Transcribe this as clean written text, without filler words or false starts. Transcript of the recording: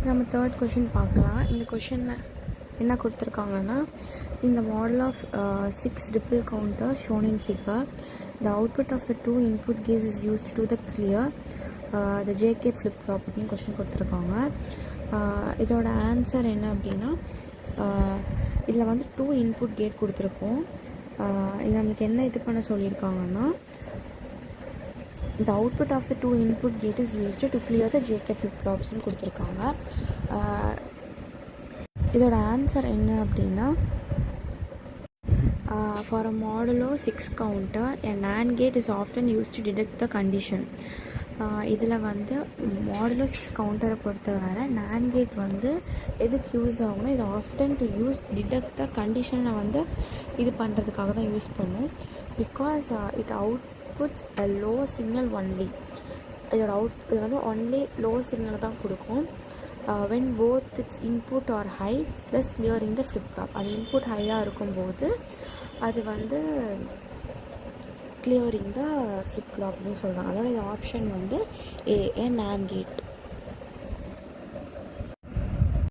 இப்போ நம்ம third question பார்க்கலாம். இந்த கொஷினில் என்ன கொடுத்துருக்காங்கன்னா, இந்த model of 6 ripple counter shown in figure, the output of the 2 input gates is used to the clear the JK flip flop அப்படின்னு கொஷின் கொடுத்துருக்காங்க. இதோட ஆன்சர் என்ன அப்படின்னா, இதில் வந்து 2 இன்புட் கேட் கொடுத்துருக்கோம். இது நம்மளுக்கு என்ன இது பண்ண சொல்லியிருக்காங்கன்னா, the output of the 2 input gate is used to clear the JK flip flops ன்னு கொடுத்துருக்காங்க. இதோட ஆன்சர் என்ன அப்படின்னா, for a modulo 6 counter a NAND gate is often used to detect the condition. இதில் வந்து மாடுலோ 6 கவுண்டரை பொறுத்தவரை NAND கேட் வந்து எதுக்கு யூஸ் ஆகும்னா, இது ஆஃப்டன் டு யூஸ் டிடெக்ட் த கண்டிஷனை வந்து இது பண்ணுறதுக்காக தான் யூஸ் பண்ணும். Because it outputs a low signal only. இதோட இது வந்து ஒன்லி லோ சிக்னலை தான் கொடுக்கும். when both its input are high thus clearing the flip flop. அது இன்புட் ஹையாக இருக்கும்போது அது வந்து clearing the flip flop அப்படின்னு சொல்கிறாங்க. அதோட இது ஆப்ஷன் வந்து A NAND gate.